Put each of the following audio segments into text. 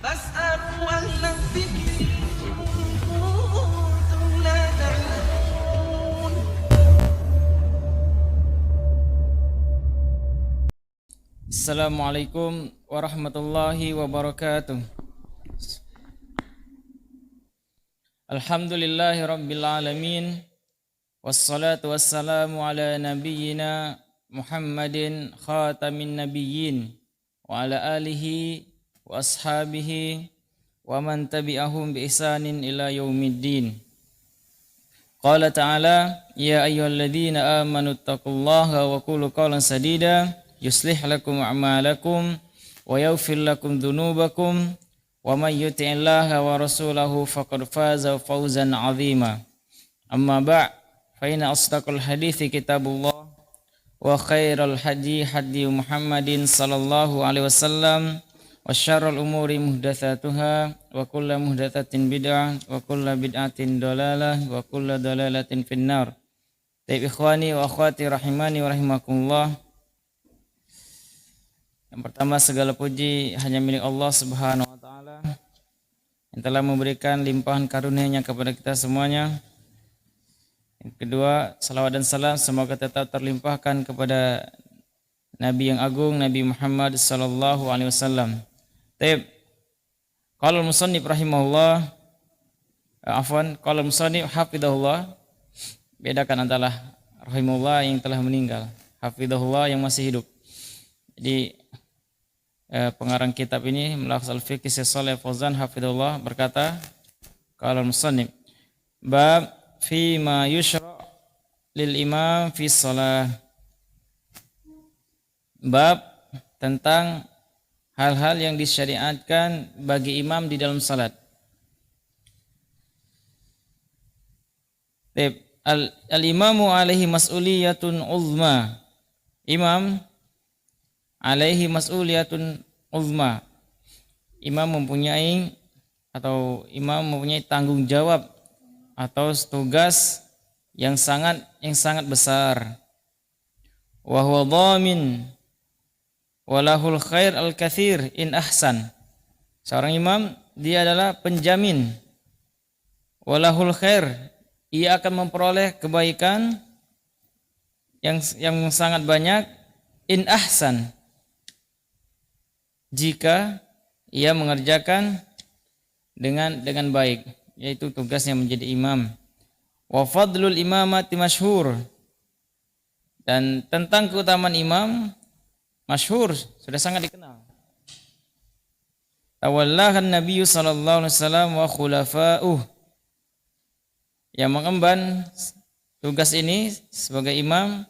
فاسألوا أهل الذكر إن كنتم لا تعلمون. Assalamualaikum warahmatullahi wabarakatuh. Alhamdulillahi rabbil alamin. Wassalatu wassalamu ala nabiyyina Muhammadin khatamin nabiyyin wa ala alihi wa ashabihi wa man tabi'ahum bi ihsanin ila yaumiddin. Qala ta'ala ya ayyuhalladzina amanu taqullaha wa qulu qawlan sadida yuslih lakum a'malakum wa yaghfir lakum dhunubakum wa may yuti'illaha wa rasulahu faqad faza fawzan 'azima. Amma ba' fa inna asdaqal hadithi kitabullah wa khairal hadi hadi Muhammadin sallallahu alaihi wasallam wa syarrul umuri muhdatsatuha wa kullu muhdatsatin bid'ah wa kullu bid'atin dalalah wa kullu dalalatin finnar. Taib ikhwani wa akhwati rahimani wa rahimakumullah. Yang pertama, segala puji hanya milik Allah Subhanahu wa taala yang telah memberikan limpahan karunia-Nya kepada kita semuanya. Yang kedua, salawat dan salam semoga tetap terlimpahkan kepada Nabi yang agung, Nabi Muhammad sallallahu alaihi wasallam. Taib. Qala al-musannif rahimahullah, qala al-musannif hafidhahullah. Bedakan antara rahimahullah yang telah meninggal, hafidhahullah yang masih hidup. Jadi pengarang kitab ini Mulakhasul Fiqh Syekh Shalih Fauzan hafidhahullah berkata, qala al-musannif bab fi ma yushra' lil imam fi shalah. Bab tentang hal-hal yang disyariatkan bagi imam di dalam salat. Al-imamu alaihi mas'uliyatun uzma. Imam alaihi mas'uliyatun uzma. Imam mempunyai tanggung jawab atau tugas yang sangat besar. Wa huwa dhamin walahul khair al-katsir in ahsan. Seorang imam dia adalah penjamin. Walahul khair, ia akan memperoleh kebaikan yang sangat banyak in ahsan, jika ia mengerjakan dengan baik, yaitu tugasnya menjadi imam. Wa fadlul imamati masyhur, dan tentang keutamaan imam masyhur, sudah sangat dikenal. Tawallahan Nabi sallallahu alaihi wasallam wa khulafa'uh, yang mengemban tugas ini sebagai imam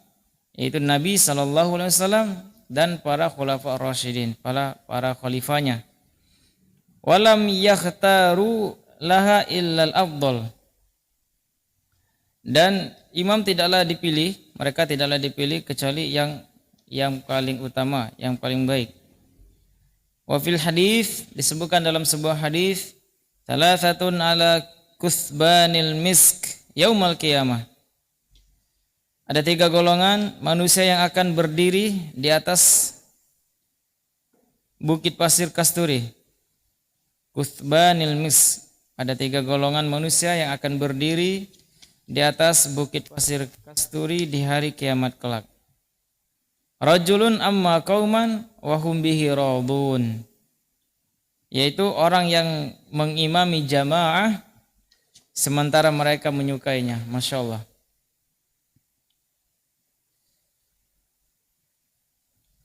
yaitu Nabi sallallahu alaihi wasallam dan para khulafa ar-rasyidin, para khalifahnya. Walam yakhtaru laha illal afdal, dan imam mereka tidaklah dipilih kecuali yang paling utama, yang paling baik. Wa fil hadis, disebutkan dalam sebuah hadis, salasatun ala kusbanil misk yaumal qiyamah. Ada 3 golongan manusia yang akan berdiri di atas bukit pasir kasturi. Kusbanil misk, ada 3 golongan manusia yang akan berdiri di atas bukit pasir kasturi di hari kiamat kelak. Rajulun amma qauman wa hum bihi radun, yaitu orang yang mengimami jamaah sementara mereka menyukainya. Masya Allah.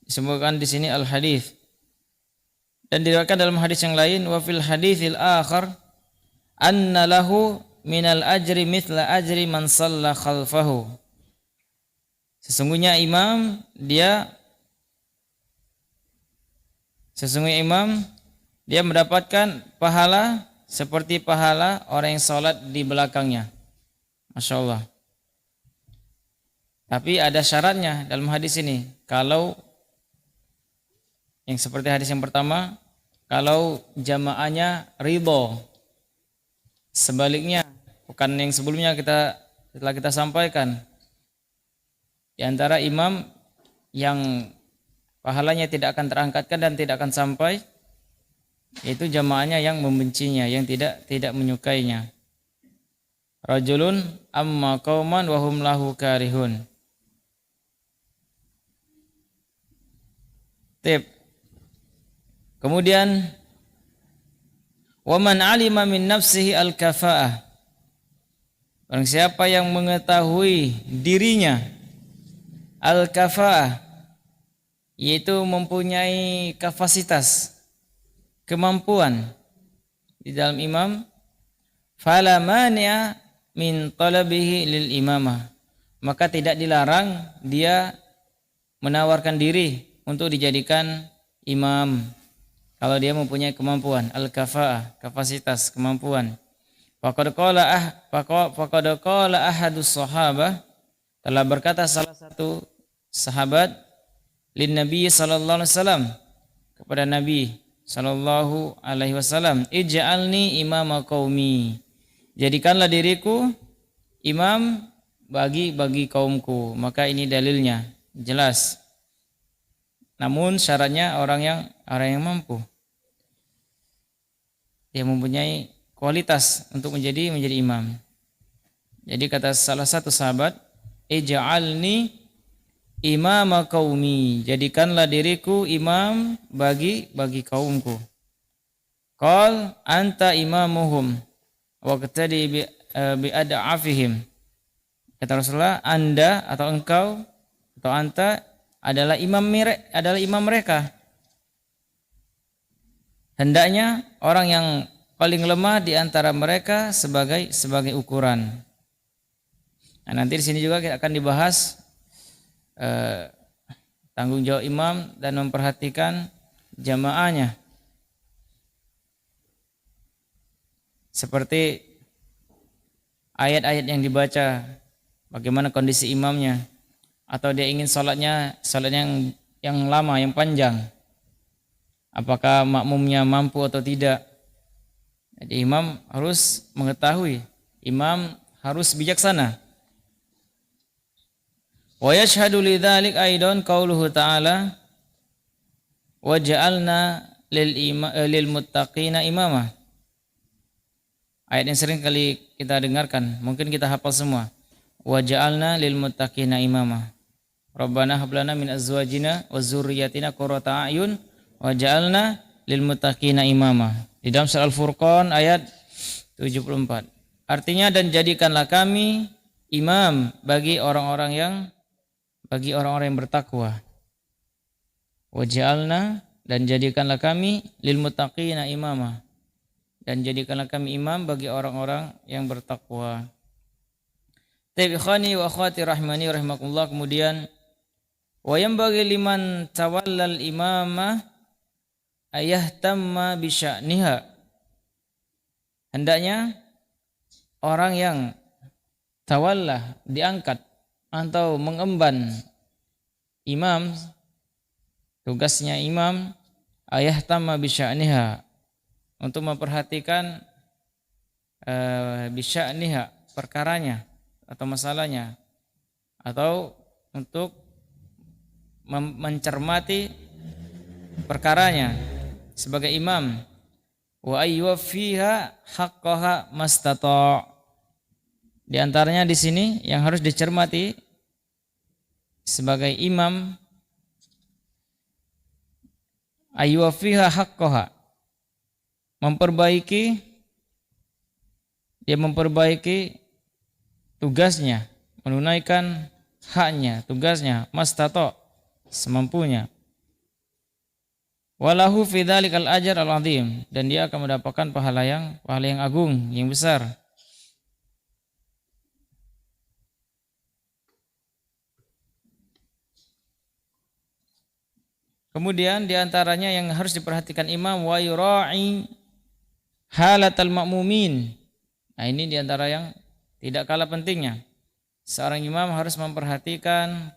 Disebutkan di sini al-hadis, dan diriwayatkan dalam hadis yang lain, wa fil haditsil akhar anna lahu minal ajri mithla ajri man shalla khalfahu. Sesungguhnya imam dia mendapatkan pahala seperti pahala orang yang sholat di belakangnya. Masya Allah. Tapi ada syaratnya dalam hadis ini. Kalau yang seperti hadis yang pertama, kalau jamaahnya ridho. Sebaliknya, bukan yang sebelumnya telah kita sampaikan. Di antara imam yang pahalanya tidak akan terangkatkan dan tidak akan sampai yaitu jamaahnya yang membencinya, yang tidak menyukainya. Rajulun amma qauman wa hum lahu karihun. Tip. Kemudian wa man alima min nafsihi al-kafa'ah. Barang siapa yang mengetahui dirinya al-kafa'ah, yaitu mempunyai kapasitas, kemampuan di dalam imam, fala mani'a min talabihi lil imamah, maka tidak dilarang dia menawarkan diri untuk dijadikan imam kalau dia mempunyai kemampuan, al-kafa'ah, kapasitas, kemampuan. Faqad qala ahadus sahabah, telah berkata salah satu sahabat, lin Nabi sallallahu alaihi wasallam, kepada Nabi sallallahu alaihi wasallam, ij'alni imama qaumi, jadikanlah diriku imam bagi kaumku. Maka ini dalilnya jelas. Namun syaratnya orang yang mampu, dia mempunyai kualitas untuk menjadi imam. Jadi kata salah satu sahabat, ij'alni imama qaumi, jadikanlah diriku imam bagi kaumku. Qal anta imamuhum waqtadi bi ad'afihim. Kata Rasulullah, Anda atau engkau atau anta adalah imam mereka. Hendaknya orang yang paling lemah di antara mereka sebagai ukuran. Nah, nanti di sini juga kita akan dibahas tanggung jawab imam dan memperhatikan jamaahnya. Seperti ayat-ayat yang dibaca, bagaimana kondisi imamnya, atau dia ingin sholatnya yang lama, yang panjang, apakah makmumnya mampu atau tidak. Jadi imam harus mengetahui, imam harus bijaksana. Wa yashhadu lidzalik aidan qauluhu ta'ala wa ja'alna lil muttaqina imama. Ayat yang sering kali kita dengarkan, mungkin kita hafal semua. Wa ja'alna lil muttaqina imama. Rabbana hab lana min azwajina wa dzurriyyatina qurrata a'yun wa ja'alna lil muttaqina imama. Di dalam surah Al-Furqan ayat 74. Artinya, dan jadikanlah kami imam bagi orang-orang yang bertakwa. Waj'alna, dan jadikanlah kami lil muttaqina imama, dan jadikanlah kami imam bagi orang-orang yang bertakwa. Ikhwani wa akhwati rahimani rahimakumullah. Kemudian wa yanbaghi liman tawallal imamah ayahtamma bi sya'niha. Hendaknya orang yang tawallah, diangkat atau mengemban imam, tugasnya imam, ayahtamma bi sya'niha, untuk memperhatikan bi sya'niha, perkaranya atau masalahnya, atau untuk mencermati perkaranya sebagai imam. Wa ayyufiha haqqaha mastata'. Di antaranya di sini yang harus dicermati sebagai imam, ayyufiha haqqaha, memperbaiki tugasnya, menunaikan haknya, tugasnya, mastata', semampunya. Walahu fi dzalikal ajr al-'azim, dan dia akan mendapatkan pahala yang agung, yang besar. Kemudian di antaranya yang harus diperhatikan imam, wa yura'i halatal ma'mumin. Nah, ini di antara yang tidak kalah pentingnya. Seorang imam harus memperhatikan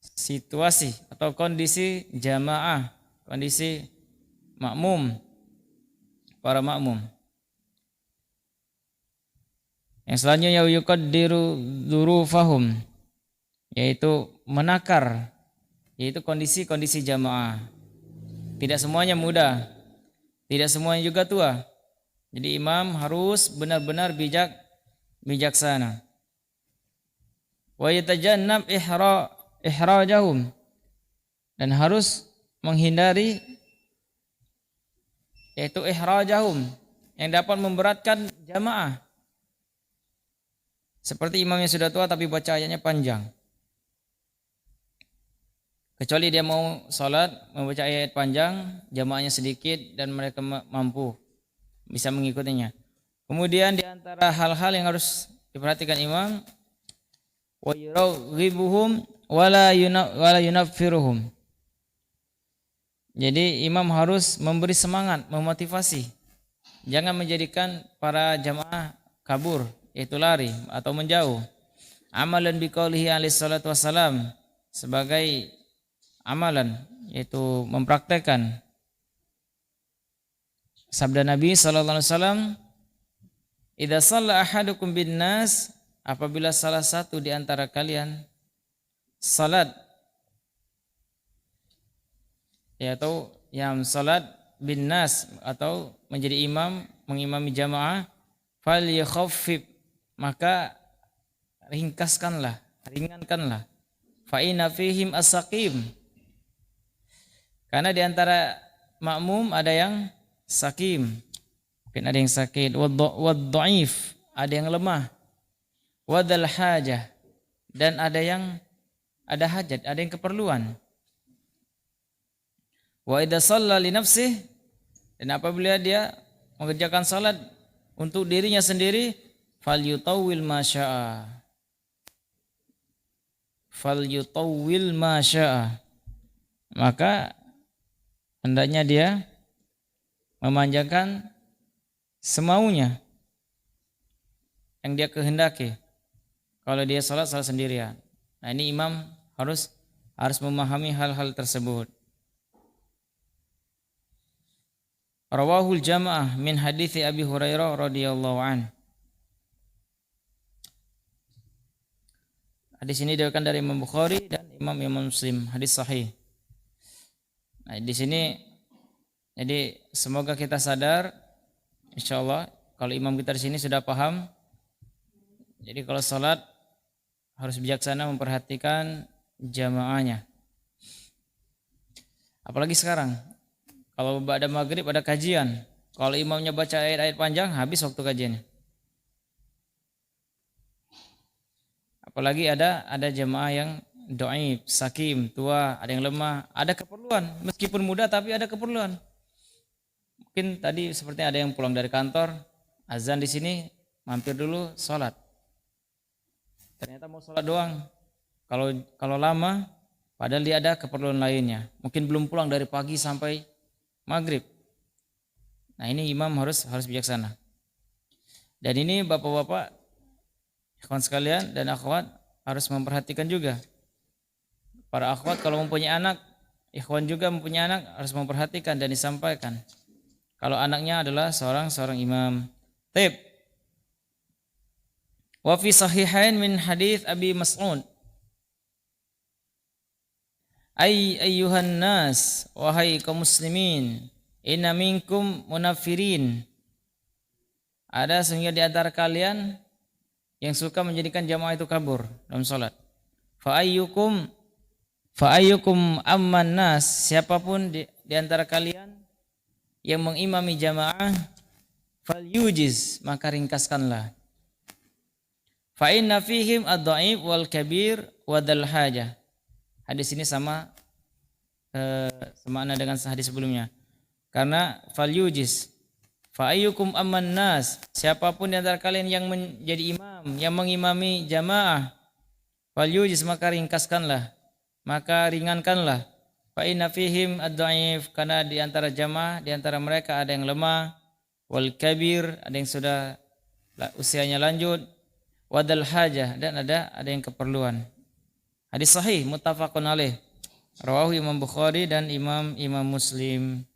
situasi atau kondisi jamaah, kondisi makmum, para makmum. Yang selanjutnya yuqaddiru dzurufahum, yaitu menakar, yaitu kondisi-kondisi jamaah. Tidak semuanya mudah, Tidak semuanya juga tua. Jadi imam harus benar-benar bijaksana. Wa yatajannab ihrajahum, dan harus menghindari yaitu ihrajahum yang dapat memberatkan jamaah. Seperti imam yang sudah tua tapi baca ayatnya panjang. Kecuali dia mau sholat, membaca ayat panjang, jamaahnya sedikit dan mereka mampu bisa mengikutinya. Kemudian di antara hal-hal yang harus diperhatikan imam, wa yuraghibuhum wala yunaffiruhum. Jadi imam harus memberi semangat, memotivasi. Jangan menjadikan para jamaah kabur, yaitu lari atau menjauh. Amalan biqaulihi alaihi salatu wassalam, sebagai amalan, yaitu mempraktekkan sabda Nabi sallallahu alaihi wasallam, idza shalla ahadukum bin nas, apabila salah satu di antara kalian salat, yaitu yang salat bin nas atau menjadi imam, mengimami jamaah, fal yakhaffif, maka ringkaskanlah, ringankanlah, fa inna fihim as-saqim, karena di antara makmum ada yang sakim, mungkin ada yang sakit, wad-dhaif, ada yang lemah, wadal hajah, dan ada yang ada hajat, ada yang keperluan. Wa idza shalla li nafsihi, dan apabila dia mengerjakan salat untuk dirinya sendiri, falyutawwil ma syaa, falyutawwil ma syaa, maka hendaknya dia memanjangkan semaunya yang dia kehendaki. Kalau dia salat sendirian. Nah, ini imam harus memahami hal-hal tersebut. Rawahul jamaah min hadithi Abi Hurairah radhiyallahu an. Hadis ini diriwayatkan dari Imam Bukhari dan Imam Muslim, hadis sahih. Nah, di sini jadi semoga kita sadar, insyaallah kalau imam kita di sini sudah paham. Jadi kalau salat harus bijaksana memperhatikan jamaahnya. Apalagi sekarang, kalau ada maghrib ada kajian, kalau imamnya baca ayat-ayat panjang, habis waktu kajiannya. Apalagi ada jamaah yang dhaif, sakim, tua, ada yang lemah, ada keperluan, meskipun muda tapi ada keperluan. Mungkin tadi seperti ada yang pulang dari kantor, azan di sini, mampir dulu sholat. Ternyata mau sholat doang. Kalau lama, padahal dia ada keperluan lainnya. Mungkin belum pulang dari pagi sampai maghrib. Nah, ini imam harus bijaksana. Dan ini bapak-bapak, ikhwan sekalian dan akhwat harus memperhatikan juga. Para akhwat kalau mempunyai anak, ikhwan juga mempunyai anak, harus memperhatikan dan disampaikan. Kalau anaknya adalah seorang imam. Taib. Wa fi sahihain min hadits Abi Mas'ud. Ayyuhan nas, wahai kaum muslimin, inna minkum munafirin. Ada sehingga di antara kalian yang suka menjadikan jamaah itu kabur dalam salat. Fa ayyukum amman nas, siapapun di antara kalian yang mengimami jamaah, fal yujiz, maka ringkaskanlah. Fa inna fihim ad-dhaif wal kabir wa dzal hajah. Hadis ini sama semakna dengan hadis sebelumnya. Karena fal yujiz, fa ayyukum amman nas, siapapun di antara kalian yang menjadi imam, yang mengimami jamaah, fal yujiz, maka ringkaskanlah, maka ringankanlah. Fa inna fihim ad-dhaif, karena di antara jamaah, di antara mereka ada yang lemah, wal kabir, ada yang sudah usianya lanjut, wadal hajah, dan ada yang keperluan. Hadis sahih muttafaqun alaih, rawahu Imam Bukhari dan Imam Muslim.